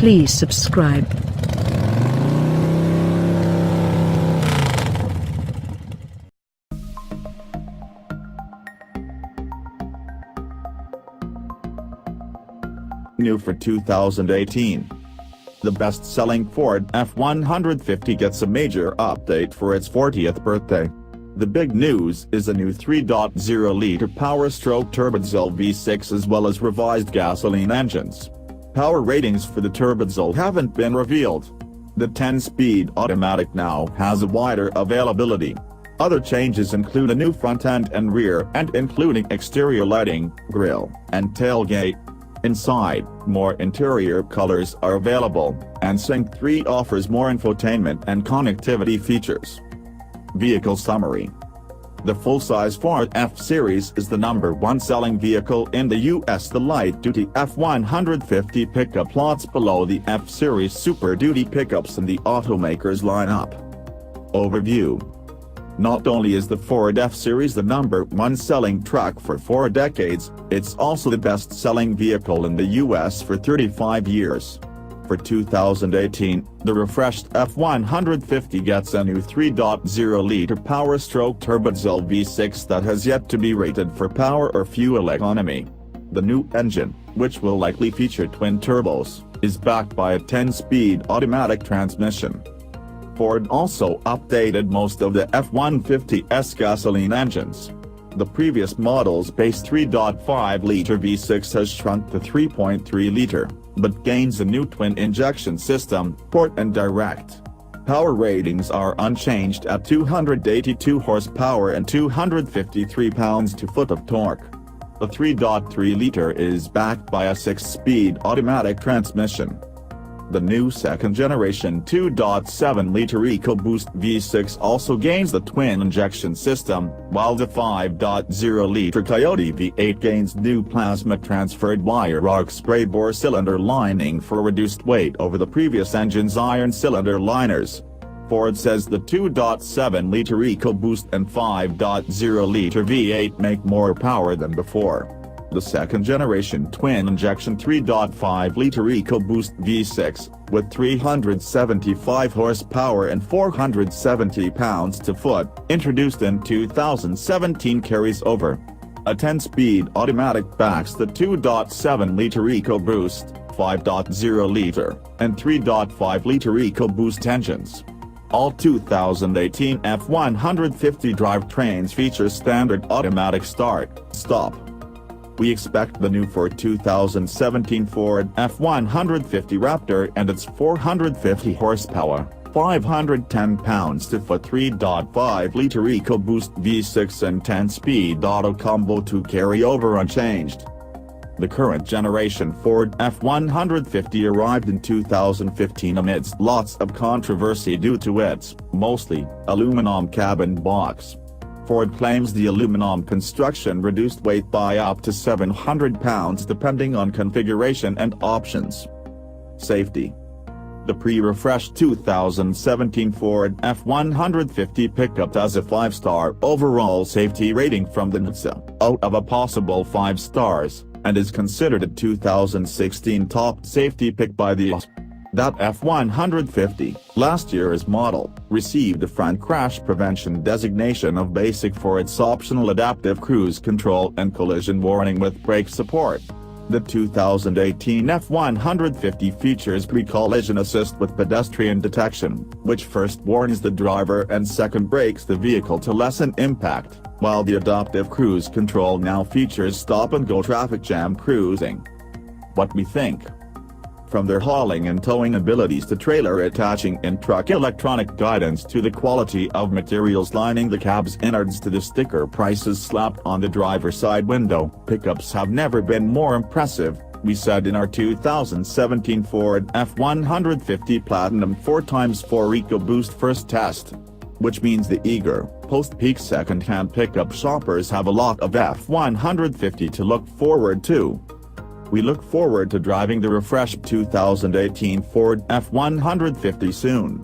Please subscribe. New for 2018. The best-selling Ford F-150 gets a major update for its 40th birthday. The big news is a new 3.0-liter power-stroke turbodiesel V6 as well as revised gasoline engines. Power ratings for the turbodiesel haven't been revealed. The 10-speed automatic now has a wider availability. Other changes include a new front end and rear end including exterior lighting, grille, and tailgate. Inside, more interior colors are available, and Sync 3 offers more infotainment and connectivity features. Vehicle summary. The full-size Ford F-Series is the #1 selling vehicle in the U.S. The light-duty F-150 pickup plots below the F-Series Super Duty pickups in the automaker's lineup. Overview. Not only is the Ford F-Series the #1 selling truck for 4 decades, it's also the best-selling vehicle in the U.S. for 35 years. For 2018, the refreshed F-150 gets a new 3.0-liter power-stroke turbodiesel V6 that has yet to be rated for power or fuel economy. The new engine, which will likely feature twin turbos, is backed by a 10-speed automatic transmission. Ford also updated most of the F-150's gasoline engines. The previous model's base 3.5-liter V6 has shrunk to 3.3-liter, but gains a new twin-injection system, port and direct. Power ratings are unchanged at 282 horsepower and 253 pounds-to-foot of torque. The 3.3-liter is backed by a 6-speed automatic transmission. The new second-generation 2.7-liter EcoBoost V-6 also gains the twin-injection system, while the 5.0-liter Coyote V-8 gains new plasma-transferred wire arc spray bore cylinder lining for reduced weight over the previous engine's iron cylinder liners. Ford says the 2.7-liter EcoBoost and 5.0-liter V-8 make more power than before. The second-generation twin-injection 3.5-liter EcoBoost V6, with 375 horsepower and 470 pounds-to-foot, introduced in 2017 carries over. A 10-speed automatic backs the 2.7-liter EcoBoost, 5.0-liter, and 3.5-liter EcoBoost engines. All 2018 F-150 drivetrains feature standard automatic start-stop. We expect the new for 2017 Ford F-150 Raptor and its 450 horsepower, 510 pounds-to-foot 3.5-liter EcoBoost V6 and 10-speed auto combo to carry over unchanged. The current generation Ford F-150 arrived in 2015 amidst lots of controversy due to its, mostly, aluminum cabin box. Ford claims the aluminum construction reduced weight by up to 700 pounds depending on configuration and options. Safety. The pre-refreshed 2017 Ford F-150 pickup has a 5-star overall safety rating from the NHTSA, out of a possible 5 stars, and is considered a 2016 top safety pick by the US. That F-150, last year's model, received the front crash prevention designation of basic for its optional adaptive cruise control and collision warning with brake support. The 2018 F-150 features pre-collision assist with pedestrian detection, which first warns the driver and second brakes the vehicle to lessen impact, while the adaptive cruise control now features stop-and-go traffic jam cruising. What we think. From their hauling and towing abilities to trailer attaching in-truck electronic guidance to the quality of materials lining the cab's innards to the sticker prices slapped on the driver's side window, pickups have never been more impressive, we said in our 2017 Ford F-150 Platinum 4x4 EcoBoost first test. Which means the eager, post-peak second-hand pickup shoppers have a lot of F-150 to look forward to. We look forward to driving the refreshed 2018 Ford F-150 soon.